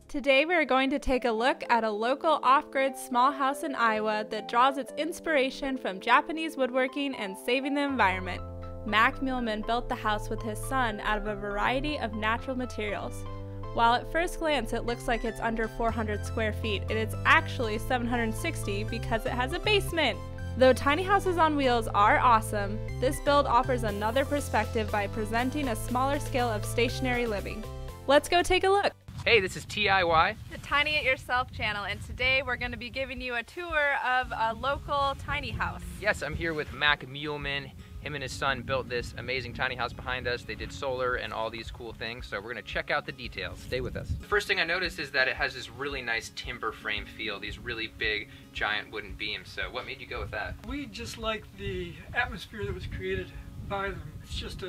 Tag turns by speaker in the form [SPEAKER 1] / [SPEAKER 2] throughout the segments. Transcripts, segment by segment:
[SPEAKER 1] Today we are going to take a look at a local off-grid small house in Iowa that draws its inspiration from Japanese woodworking and saving the environment. Mac Muehlman built the house with his son out of a variety of natural materials. While at first glance it looks like it's under 400 square feet, it is actually 760 because it has a basement. Though tiny houses on wheels are awesome, this build offers another perspective by presenting a smaller scale of stationary living. Let's go take a look.
[SPEAKER 2] Hey, this is TIY,
[SPEAKER 1] The Tiny It Yourself channel, and today we're going to be giving you a tour of a local tiny house.
[SPEAKER 2] Yes, I'm here with Mac Muehlman. Him and his son built this amazing tiny house behind us. They did solar and all these cool things, so we're gonna check out the details. Stay with us. The first thing I noticed is that it has this really nice timber frame feel, these really big, giant wooden beams. So what made you go with that?
[SPEAKER 3] We just like the atmosphere that was created by them. It's just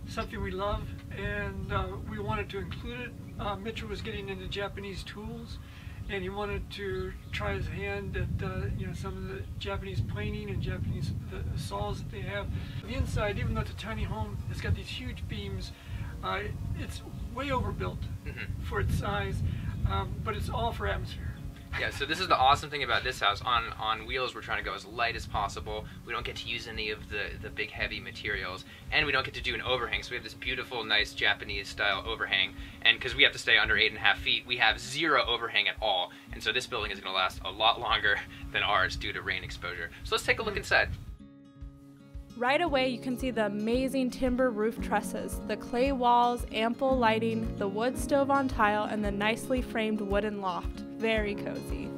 [SPEAKER 3] something we love, and we wanted to include it. Mitra was getting into Japanese tools, and he wanted to try his hand at some of the Japanese planing and Japanese saws that they have. The inside, even though it's a tiny home, it's got these huge beams. It's way overbuilt for its size, but it's all for atmosphere.
[SPEAKER 2] Yeah, so this is the awesome thing about this house. On wheels, we're trying to go as light as possible. We don't get to use any of the big heavy materials, and we don't get to do an overhang. So we have this beautiful, nice Japanese style overhang, and because we have to stay under 8.5 feet, we have zero overhang at all. And so this building is going to last a lot longer than ours due to rain exposure. So let's take a look inside.
[SPEAKER 1] Right away you can see the amazing timber roof trusses, the clay walls, ample lighting, the wood stove on tile, and the nicely framed wooden loft. Very cozy.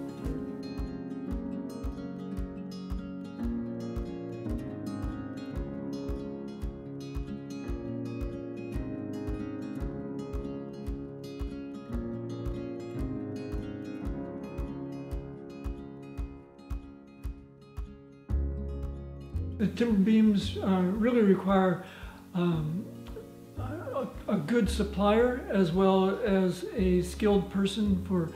[SPEAKER 3] The timber beams really require a good supplier as well as a skilled person for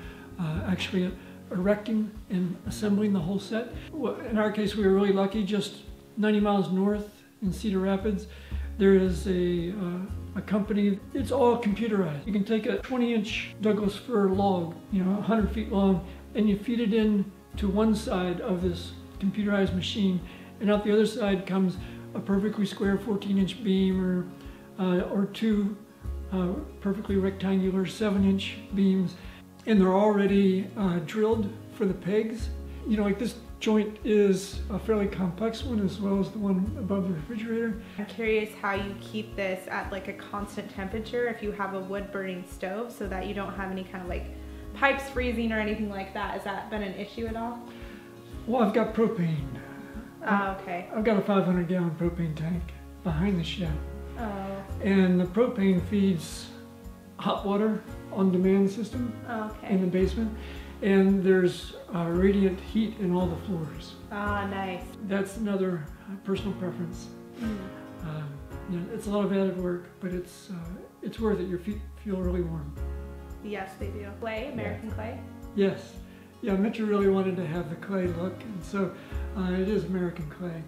[SPEAKER 3] actually erecting and assembling the whole set. In our case, we were really lucky. Just 90 miles north in Cedar Rapids, there is a company. It's all computerized. You can take a 20-inch Douglas fir log, 100 feet long, and you feed it in to one side of this computerized machine, and out the other side comes a perfectly square 14-inch beam or two perfectly rectangular 7-inch beams, and they're already drilled for the pegs. Like this joint is a fairly complex one as well as the one above the refrigerator.
[SPEAKER 4] I'm curious how you keep this at like a constant temperature if you have a wood burning stove, so that you don't have any kind of like pipes freezing or anything like that. Has that been an issue at all?
[SPEAKER 3] Well, I've got propane.
[SPEAKER 4] Oh, okay.
[SPEAKER 3] I've got a 500-gallon propane tank behind the shed.
[SPEAKER 4] Oh.
[SPEAKER 3] And the propane feeds hot water on demand system in the basement. And there's radiant heat in all the floors.
[SPEAKER 4] Ah, nice.
[SPEAKER 3] That's another personal preference. It's a lot of added work, but it's worth it. Your feet feel really warm.
[SPEAKER 4] Yes, they do. Clay, American clay?
[SPEAKER 3] Yes. Yeah, Mitra really wanted to have the clay look, and so it is American clay.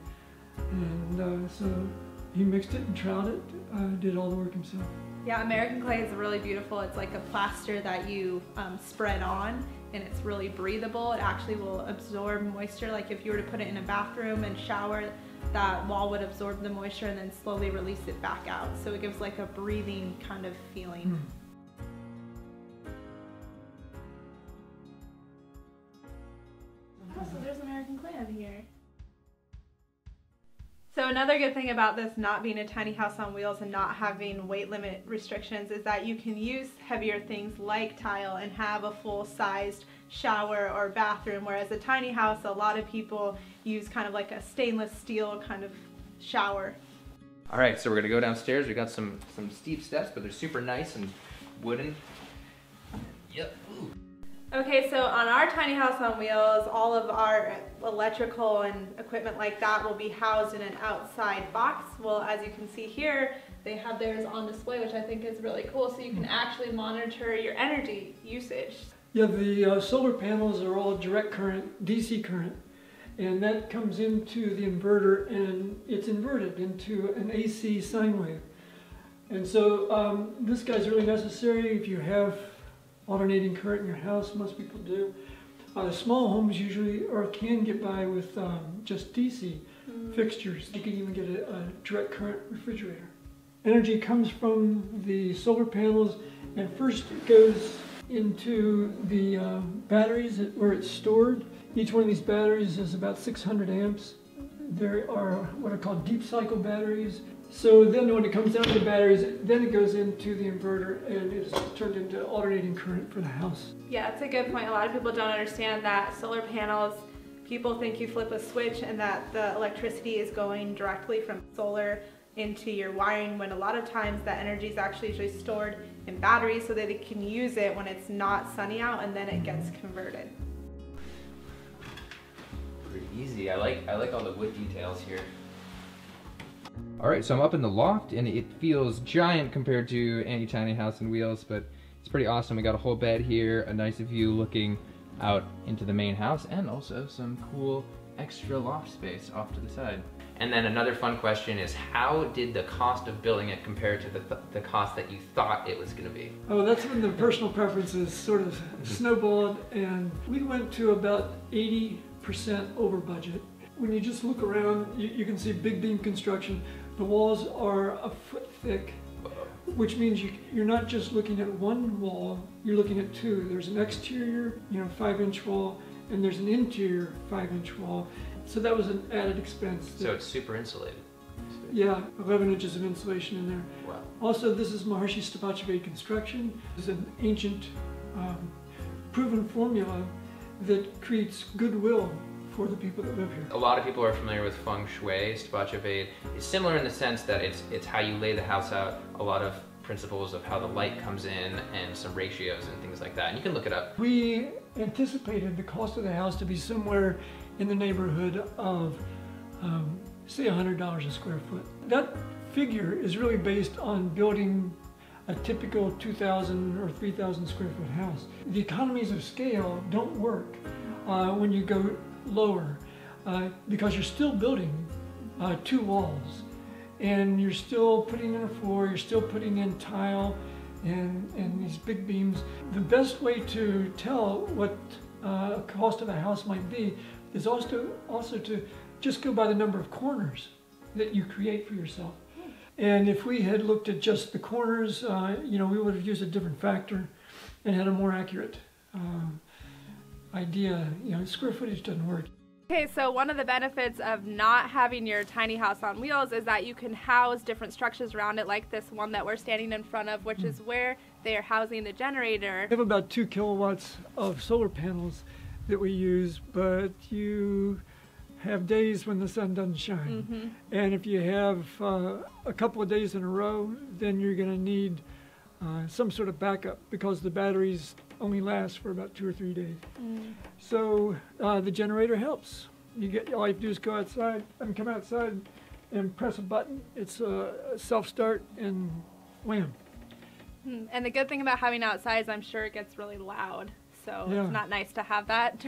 [SPEAKER 3] And so he mixed it and trowed it, did all the work himself.
[SPEAKER 4] Yeah, American clay is really beautiful. It's like a plaster that you spread on, and it's really breathable. It actually will absorb moisture. Like if you were to put it in a bathroom and shower, that wall would absorb the moisture and then slowly release it back out. So it gives like a breathing kind of feeling.
[SPEAKER 1] Oh, so there's American clay over here.
[SPEAKER 4] So another good thing about this not being a tiny house on wheels and not having weight limit restrictions is that you can use heavier things like tile and have a full-sized shower or bathroom, whereas a tiny house, a lot of people use kind of like a stainless steel kind of shower.
[SPEAKER 2] All right, so we're gonna go downstairs. We got some steep steps, but they're super nice and wooden. Yep. Ooh.
[SPEAKER 4] Okay, so on our tiny house on wheels, all of our electrical and equipment like that will be housed in an outside box. Well, as you can see here, they have theirs on display, which I think is really cool, so you can actually monitor your energy usage.
[SPEAKER 3] Yeah, the solar panels are all direct current, DC current, and that comes into the inverter and it's inverted into an AC sine wave. And so this guy's really necessary if you have alternating current in your house. Most people do. Small homes usually or can get by with just DC fixtures. You can even get a direct current refrigerator. Energy comes from the solar panels, and first it goes into the batteries where it's stored. Each one of these batteries is about 600 amps. There are what are called deep cycle batteries. So then when it comes down to the batteries, then it goes into the inverter and it's turned into alternating current for the house.
[SPEAKER 4] Yeah, that's a good point. A lot of people don't understand that solar panels, people think you flip a switch and that the electricity is going directly from solar into your wiring, when a lot of times that energy is actually just stored in batteries so that they can use it when it's not sunny out, and then it gets converted.
[SPEAKER 2] Pretty easy. I like all the wood details here. Alright, so I'm up in the loft and it feels giant compared to any tiny house on wheels, but it's pretty awesome. We got a whole bed here, a nice view looking out into the main house, and also some cool extra loft space off to the side. And then another fun question is, how did the cost of building it compare to the cost that you thought it was going to be?
[SPEAKER 3] Oh, that's when the personal preferences sort of snowballed, and we went to about 80% over budget. When you just look around, you can see big beam construction. The walls are a foot thick, which means you're not just looking at one wall, you're looking at two. There's an exterior, 5-inch wall, and there's an interior 5-inch wall. So that was an added expense.
[SPEAKER 2] So it's super insulated.
[SPEAKER 3] Yeah, 11 inches of insulation in there.
[SPEAKER 2] Wow.
[SPEAKER 3] Also, this is Maharishi Stapachevedi construction. It's an ancient, proven formula that creates goodwill for the people that live here.
[SPEAKER 2] A lot of people are familiar with feng shui. Stapachevedi is similar in the sense that it's how you lay the house out, a lot of principles of how the light comes in and some ratios and things like that. And you can look it up.
[SPEAKER 3] We anticipated the cost of the house to be somewhere in the neighborhood of, say, $100 a square foot. That figure is really based on building a typical 2,000 or 3,000 square foot house. The economies of scale don't work when you go lower because you're still building 2 walls, and you're still putting in a floor, you're still putting in tile and these big beams. The best way to tell what cost of a house might be is also to just go by the number of corners that you create for yourself. And if we had looked at just the corners, we would have used a different factor and had a more accurate idea. Square footage doesn't work.
[SPEAKER 1] Okay, so one of the benefits of not having your tiny house on wheels is that you can house different structures around it, like this one that we're standing in front of, which is where they are housing the generator.
[SPEAKER 3] We have about 2 kilowatts of solar panels that we use, but you have days when the sun doesn't shine. And if you have a couple of days in a row, then you're going to need some sort of backup, because the batteries only last for about 2 or 3 days. So the generator helps. All you have to do is go outside and come outside and press a button. It's a self-start, and wham.
[SPEAKER 1] And the good thing about having outside is I'm sure it gets really loud. So it's not nice to have that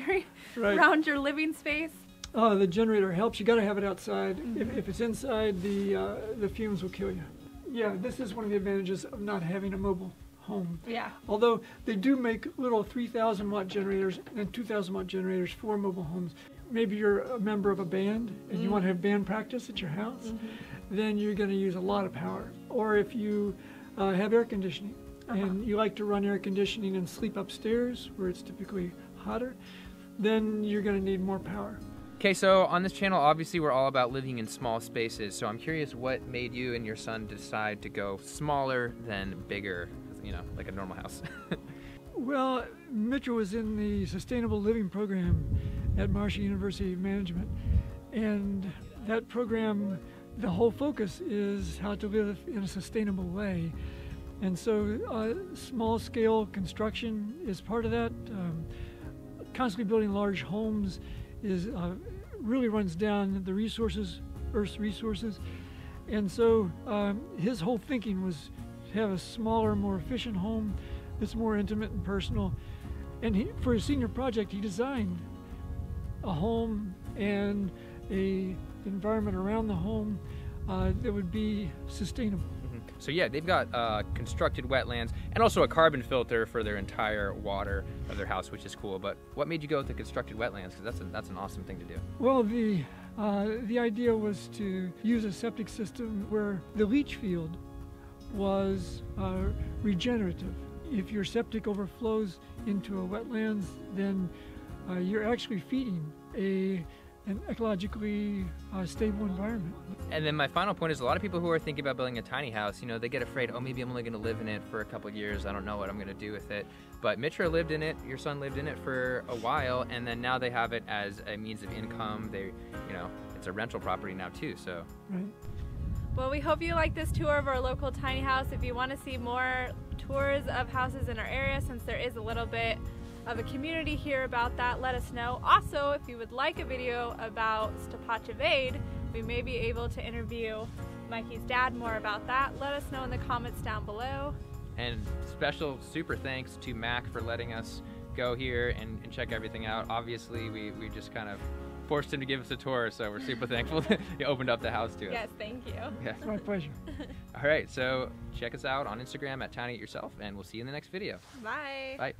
[SPEAKER 1] around your living space.
[SPEAKER 3] The generator helps. You got to have it outside. If it's inside, the fumes will kill you. Yeah, this is one of the advantages of not having a mobile home.
[SPEAKER 1] Yeah.
[SPEAKER 3] Although they do make little 3,000 watt generators and 2,000 watt generators for mobile homes. Maybe you're a member of a band and you want to have band practice at your house, then you're going to use a lot of power. Or if you have air conditioning and you like to run air conditioning and sleep upstairs where it's typically hotter, then you're going to need more power.
[SPEAKER 2] Okay, so on this channel, obviously we're all about living in small spaces. So I'm curious, what made you and your son decide to go smaller than bigger, like a normal house?
[SPEAKER 3] Well, Mitra was in the Sustainable Living program at Maharishi University of Management. And that program, the whole focus is how to live in a sustainable way. And so small scale construction is part of that. Constantly building large homes really runs down the resources, Earth's resources. And so his whole thinking was to have a smaller, more efficient home that's more intimate and personal. And for his senior project, he designed a home and an environment around the home that would be sustainable.
[SPEAKER 2] So yeah, they've got constructed wetlands and also a carbon filter for their entire water of their house, which is cool. But what made you go with the constructed wetlands? Because that's an awesome thing to do.
[SPEAKER 3] Well, the idea was to use a septic system where the leach field was regenerative. If your septic overflows into a wetlands, then you're actually feeding an ecologically stable environment.
[SPEAKER 2] And then my final point is a lot of people who are thinking about building a tiny house, you know, they get afraid, oh, maybe I'm only going to live in it for a couple of years. I don't know what I'm going to do with it. But Mitra lived in it, your son lived in it for a while, and then now they have it as a means of income. It's a rental property now too, so.
[SPEAKER 3] Right.
[SPEAKER 1] Well, we hope you like this tour of our local tiny house. If you want to see more tours of houses in our area, since there is a little bit of a community here about that, let us know. Also, if you would like a video about Hyde, we may be able to interview Mikey's dad more about that. Let us know in the comments down below.
[SPEAKER 2] And special super thanks to Mac for letting us go here and check everything out. Obviously, we just kind of forced him to give us a tour, so we're super thankful that he opened up the house to us.
[SPEAKER 1] Yes, thank you.
[SPEAKER 2] Yeah.
[SPEAKER 3] It's my pleasure.
[SPEAKER 2] All right, so check us out on Instagram at TinyItYourself, and we'll see you in the next video.
[SPEAKER 1] Bye.
[SPEAKER 2] Bye.